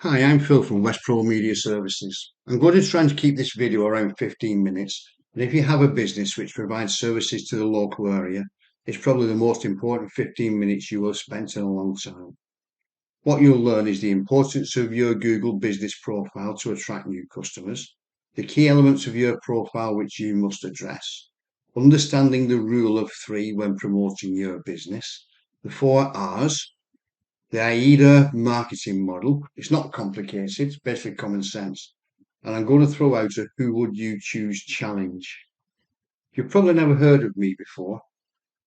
Hi, I'm Phil from West Pro Media Services. I'm going to try and keep this video around 15 minutes. And if you have a business which provides services to the local area, it's probably the most important 15 minutes you will have spent in a long time. What you'll learn is the importance of your Google business profile to attract new customers, the key elements of your profile which you must address, understanding the rule of three when promoting your business, the four R's, the AIDA marketing model. It's not complicated, it's basically common sense. And I'm going to throw out a who would you choose challenge. You've probably never heard of me before,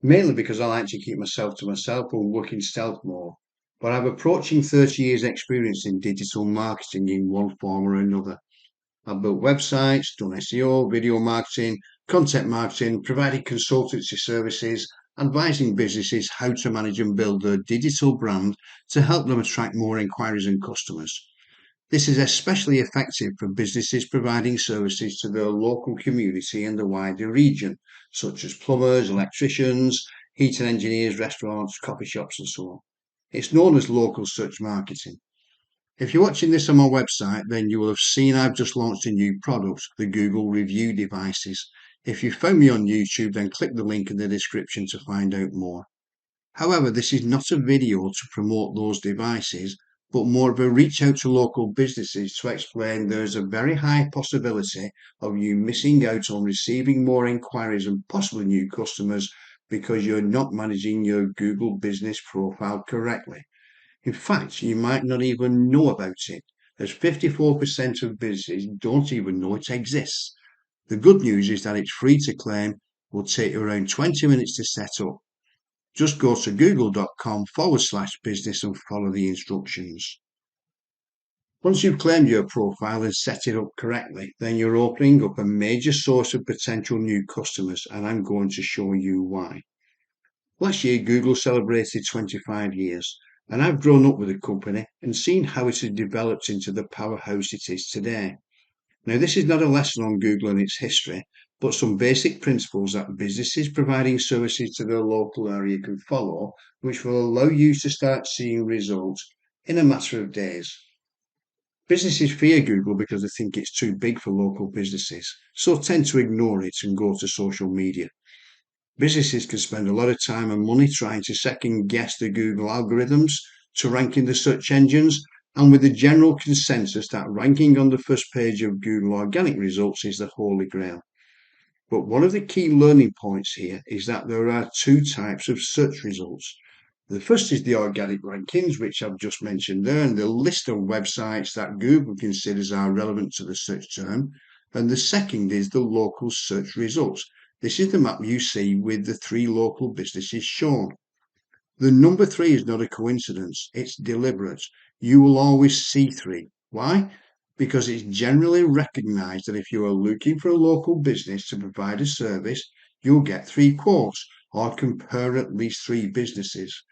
mainly because I like to keep myself to myself or work in stealth mode. But I've approaching 30 years experience in digital marketing in one form or another. I've built websites, done SEO, video marketing, content marketing, provided consultancy services, advising businesses how to manage and build their digital brand to help them attract more inquiries and customers. This is especially effective for businesses providing services to their local community and the wider region, such as plumbers, electricians, heating engineers, restaurants, coffee shops, and so on. It's known as local search marketing. If you're watching this on my website, then you will have seen I've just launched a new product, the Google Review devices. If you found me on YouTube, then click the link in the description to find out more. However, this is not a video to promote those devices, but more of a reach out to local businesses to explain there's a very high possibility of you missing out on receiving more inquiries and possibly new customers because you're not managing your Google business profile correctly. In fact, you might not even know about it, as 54% of businesses don't even know it exists. The good news is that it's free to claim, will take you around 20 minutes to set up. Just go to google.com/business and follow the instructions. Once you've claimed your profile and set it up correctly, then you're opening up a major source of potential new customers, and I'm going to show you why. Last year, Google celebrated 25 years, and I've grown up with the company and seen how it has developed into the powerhouse it is today. Now, this is not a lesson on Google and its history, but some basic principles that businesses providing services to their local area can follow, which will allow you to start seeing results in a matter of days. Businesses fear Google because they think it's too big for local businesses, so tend to ignore it and go to social media. Businesses can spend a lot of time and money trying to second guess the Google algorithms to rank in the search engines, and with the general consensus that ranking on the first page of Google organic results is the holy grail. But one of the key learning points here is that there are two types of search results. The first is the organic rankings, which I've just mentioned there, and the list of websites that Google considers are relevant to the search term. And the second is the local search results. This is the map you see with the three local businesses shown. The number three is not a coincidence, it's deliberate. You will always see three. Why? Because it's generally recognized that if you are looking for a local business to provide a service, you'll get three quotes or compare at least three businesses.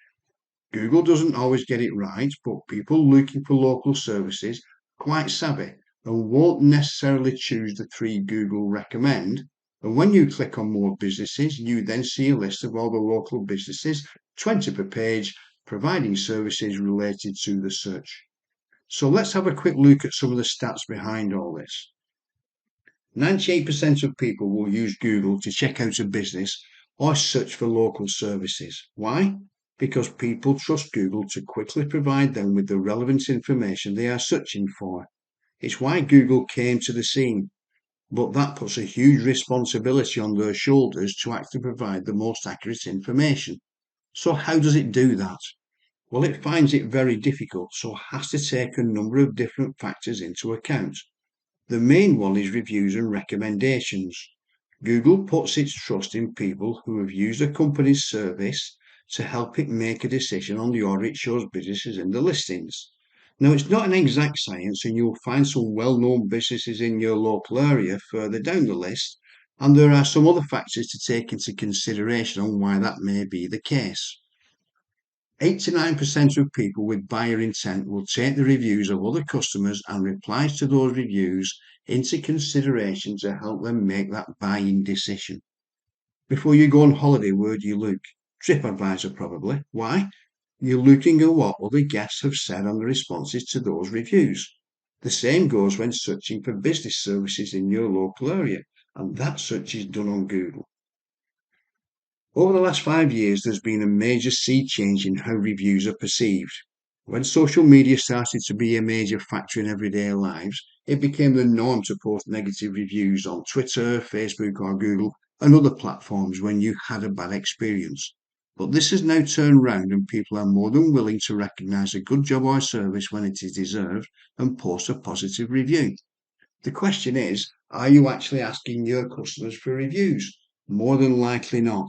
Google doesn't always get it right, but people looking for local services are quite savvy and won't necessarily choose the three Google recommend. And when you click on more businesses, you then see a list of all the local businesses, 20 per page, providing services related to the search. So let's have a quick look at some of the stats behind all this. 98% of people will use Google to check out a business or search for local services. Why? Because people trust Google to quickly provide them with the relevant information they are searching for. It's why Google came to the scene, but that puts a huge responsibility on their shoulders to actually provide the most accurate information. So how does it do that? Well, it finds it very difficult, so has to take a number of different factors into account. The main one is reviews and recommendations. Google puts its trust in people who have used a company's service to help it make a decision on the order it shows businesses in the listings. Now, it's not an exact science, and you'll find some well-known businesses in your local area further down the list, and there are some other factors to take into consideration on why that may be the case. 89% of people with buyer intent will take the reviews of other customers and replies to those reviews into consideration to help them make that buying decision. Before you go on holiday, where do you look? TripAdvisor probably. Why? You're looking at what other guests have said on the responses to those reviews. The same goes when searching for business services in your local area, and that search is done on Google. Over the last 5 years, there's been a major sea change in how reviews are perceived. When social media started to be a major factor in everyday lives, it became the norm to post negative reviews on Twitter, Facebook, or Google and other platforms when you had a bad experience. But this has now turned round and people are more than willing to recognise a good job or service when it is deserved and post a positive review. The question is, are you actually asking your customers for reviews? More than likely not.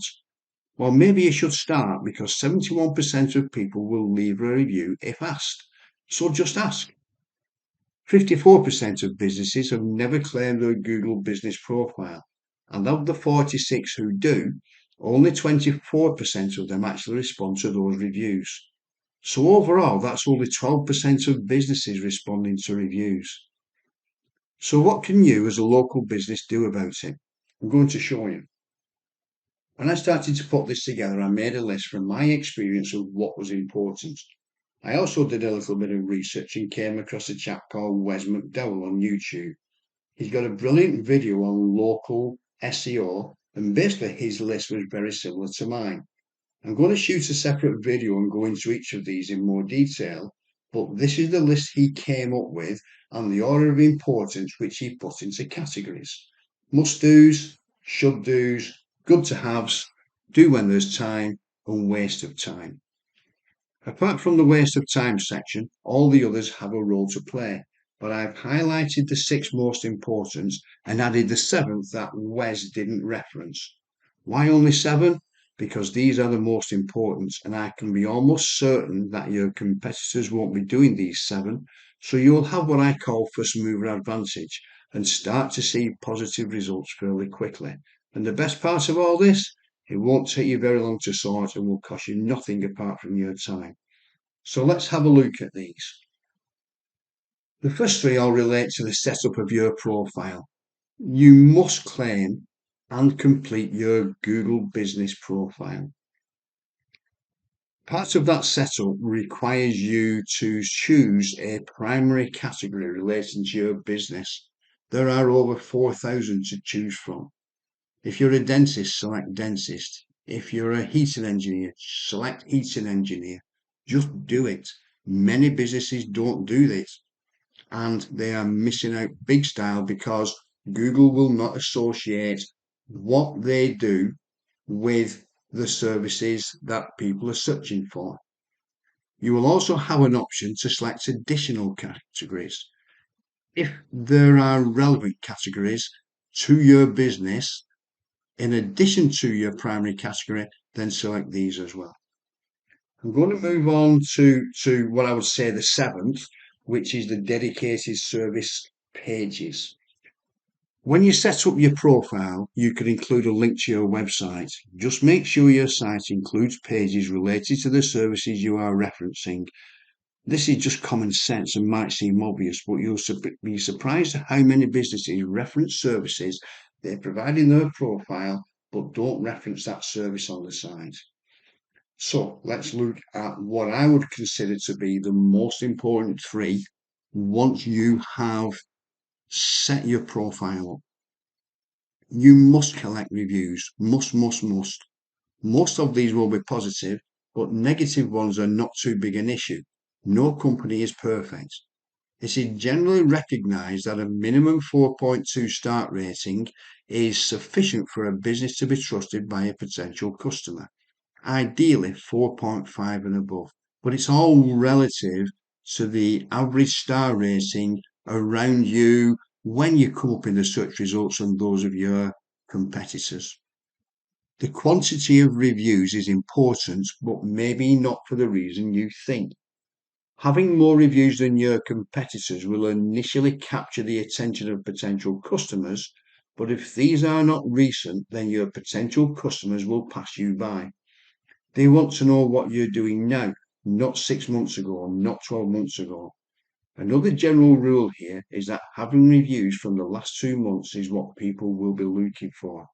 Well, maybe you should start because 71% of people will leave a review if asked. So just ask. 54% of businesses have never claimed a Google business profile. And of the 46 who do, only 24% of them actually respond to those reviews. So overall, that's only 12% of businesses responding to reviews. So what can you as a local business do about it? I'm going to show you. When I started to put this together, I made a list from my experience of what was important. I also did a little bit of research and came across a chap called Wes McDowell on YouTube. He's got a brilliant video on local SEO, and basically his list was very similar to mine. I'm going to shoot a separate video and go into each of these in more detail, but this is the list he came up with and the order of importance which he put into categories. Must-dos, should-dos, good-to-haves, do when there's time, and waste of time. Apart from the waste of time section, all the others have a role to play, but I've highlighted the 6 most important and added the 7th that Wes didn't reference. Why only 7? Because these are the most important, and I can be almost certain that your competitors won't be doing these 7, so you'll have what I call first mover advantage and start to see positive results fairly quickly. And the best part of all this, it won't take you very long to sort and will cost you nothing apart from your time. So let's have a look at these. The first 3 all relate to the setup of your profile. You must claim and complete your Google business profile. Part of that setup requires you to choose a primary category relating to your business. There are over 4,000 to choose from. If you're a dentist, select dentist. If you're a heating engineer, select heating engineer. Just do it. Many businesses don't do this and they are missing out big style because Google will not associate what they do with the services that people are searching for. You will also have an option to select additional categories. If there are relevant categories to your business, in addition to your primary category, then select these as well. I'm going to move on to what I would say the 7th, which is the dedicated service pages. When you set up your profile, you can include a link to your website. Just make sure your site includes pages related to the services you are referencing. This is just common sense and might seem obvious, but you'll be surprised at how many businesses reference services they provide in their profile, but don't reference that service on the site. So let's look at what I would consider to be the most important 3 once you have set your profile up. You must collect reviews. Must. Most of these will be positive, but negative ones are not too big an issue. No company is perfect. It is generally recognised that a minimum 4.2 start rating is sufficient for a business to be trusted by a potential customer. Ideally 4.5 and above, but it's all relative to the average star rating around you when you come up in the search results and those of your competitors. The quantity of reviews is important, but maybe not for the reason you think. Having more reviews than your competitors will initially capture the attention of potential customers, but if these are not recent, then your potential customers will pass you by. They want to know what you're doing now, not 6 months ago or not 12 months ago. Another general rule here is that having reviews from the last 2 months is what people will be looking for.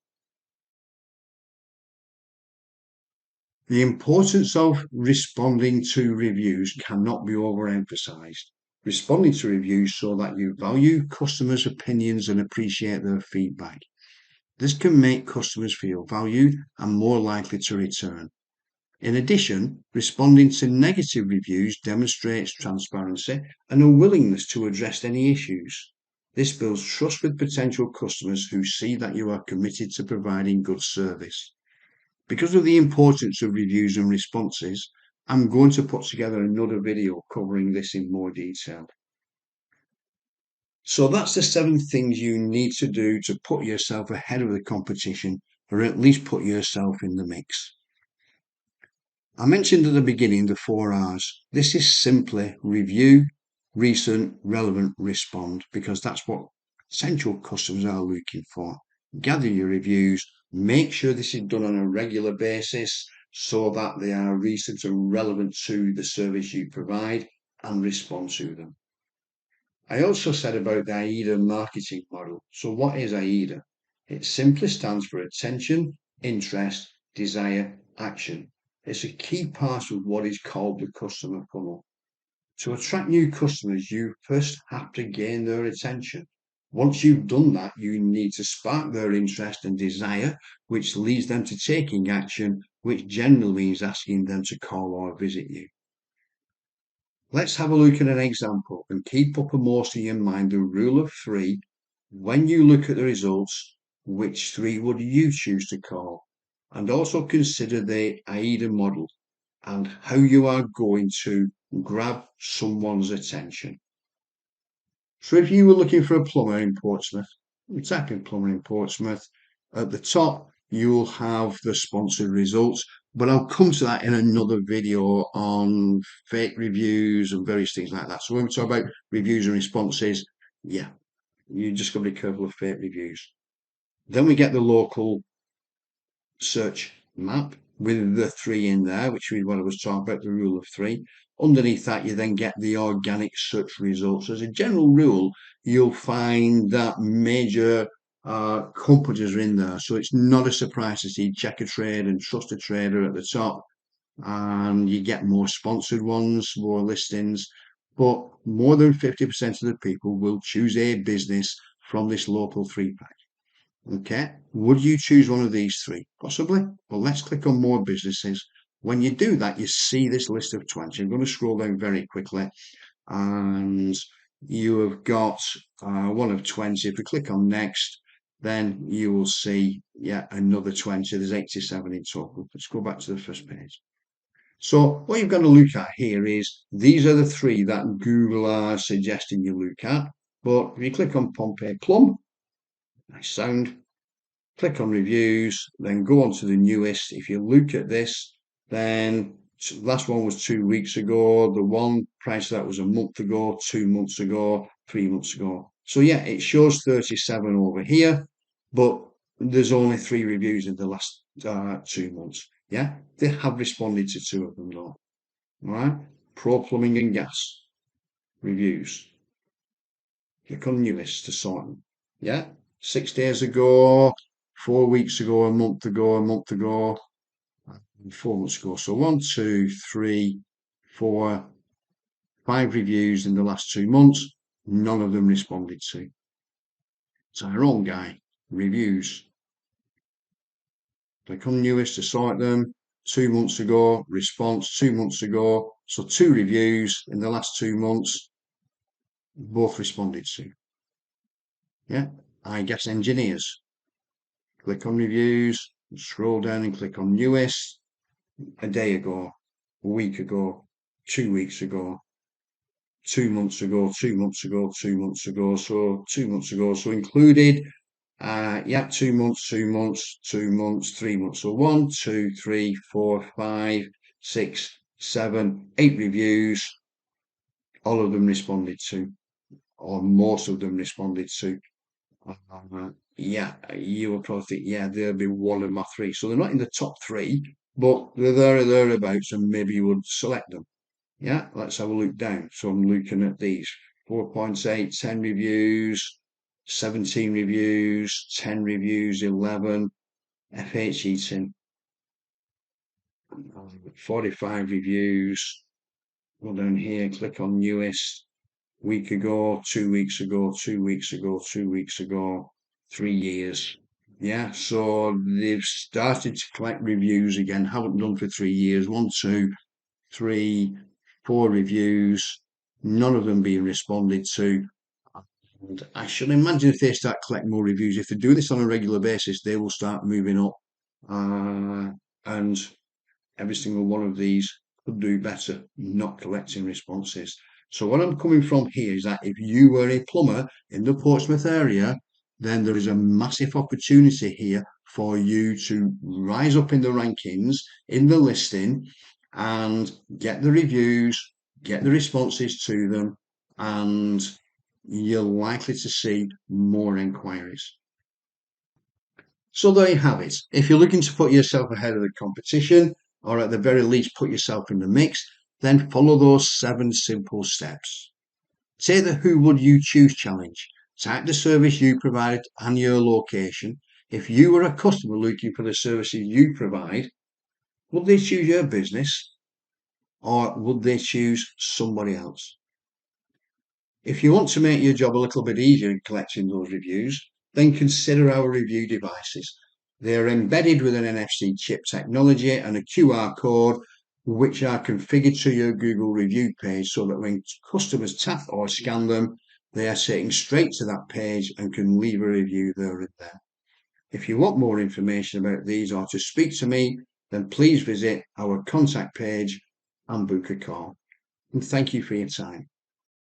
The importance of responding to reviews cannot be overemphasized. Responding to reviews so that you value customers' opinions and appreciate their feedback. This can make customers feel valued and more likely to return. In addition, responding to negative reviews demonstrates transparency and a willingness to address any issues. This builds trust with potential customers who see that you are committed to providing good service. Because of the importance of reviews and responses, I'm going to put together another video covering this in more detail. So that's the 7 things you need to do to put yourself ahead of the competition, or at least put yourself in the mix. I mentioned at the beginning the 4 R's. This is simply review, recent, relevant, respond, because that's what potential customers are looking for. Gather your reviews, make sure this is done on a regular basis so that they are recent and relevant to the service you provide, and respond to them. I also said about the AIDA marketing model. So what is AIDA? It simply stands for attention, interest, desire, action. It's a key part of what is called the customer funnel. To attract new customers, you first have to gain their attention. Once you've done that, you need to spark their interest and desire, which leads them to taking action, which generally means asking them to call or visit you. Let's have a look at an example and keep uppermost in your mind the rule of 3. When you look at the results, which 3 would you choose to call? And also consider the AIDA model and how you are going to grab someone's attention. So if you were looking for a plumber in Portsmouth, type in plumber in Portsmouth. At the top, you'll have the sponsored results, but I'll come to that in another video on fake reviews and various things like that. So when we talk about reviews and responses, yeah, you just got to be careful of fake reviews. Then we get the local search map with the 3 in there, which is what I was talking about, the rule of 3. Underneath that, you then get the organic search results. As a general rule, you'll find that major companies are in there. So it's not a surprise to see Checkatrade and Trusted Trader at the top. And you get more sponsored ones, more listings. But more than 50% of the people will choose a business from this local 3-pack. Okay, would you choose one of these 3? Possibly. Well, let's click on more businesses. When you do that, you see this list of 20. I'm going to scroll down very quickly, and you have got one of 20. If we click on next, then you will see, yeah, another 20. There's 87 in total. Let's go back to the first page. So what you've got to look at here is these are the 3 that Google are suggesting you look at. But if you click on Pompeii Plum, nice sound, click on reviews, then go on to the newest. If you look at this, then last one was 2 weeks ago. The one price that was a month ago, 2 months ago, 3 months ago. So yeah, it shows 37 over here, but there's only 3 reviews in the last 2 months. Yeah, they have responded to 2 of them though. All right, Pro Plumbing and Gas reviews. Click on newest to sort them. Yeah, 6 days ago, 4 weeks ago, a month ago, 4 months ago. So 1, 2, 3, 4, 5 reviews in the last 2 months. None of them responded to. So our own guy, reviews. Click on newest to sort them. 2 months ago, response 2 months ago. So 2 reviews in the last 2 months, both responded to. Yeah, I guess engineers. Click on reviews, scroll down and click on newest. A day ago, a week ago, 2 weeks ago, 2 months ago, 2 months ago, 2 months ago, so 2 months ago, so included, yeah, 2 months, 2 months, 2 months, 3 months. So 1, 2, 3, 4, 5, 6, 7, 8 reviews. All of them responded to, or most of them responded to. Yeah, you will probably think, yeah, they'll be one of my 3. So they're not in the top 3, but they're there or thereabouts, and maybe you would select them. Yeah, let's have a look down. So I'm looking at these 4.8, 10 reviews, 17 reviews, 10 reviews, 11, FH Eating. 45 reviews. Go down here, click on newest. Week ago, 2 weeks ago, 2 weeks ago, 2 weeks ago, 3 years. Yeah, so they've started to collect reviews again. Haven't done for 3 years. 1, 2, 3, 4 reviews. None of them being responded to. And I should imagine if they start collecting more reviews, if they do this on a regular basis, they will start moving up. And every single one of these could do better not collecting responses. So what I'm coming from here is that if you were a plumber in the Portsmouth area, then there is a massive opportunity here for you to rise up in the rankings, in the listing, and get the reviews, get the responses to them, and you're likely to see more inquiries. So there you have it. If you're looking to put yourself ahead of the competition, or at the very least put yourself in the mix, then follow those 7 simple steps. Take the Who Would You Choose challenge. Type the service you provide and your location. If you were a customer looking for the services you provide, would they choose your business or would they choose somebody else? If you want to make your job a little bit easier in collecting those reviews, then consider our review devices. They are embedded with an NFC chip technology and a QR code, which are configured to your Google review page so that when customers tap or scan them, they are taken straight to that page and can leave a review there and then. If you want more information about these or to speak to me, then please visit our contact page and book a call. And thank you for your time.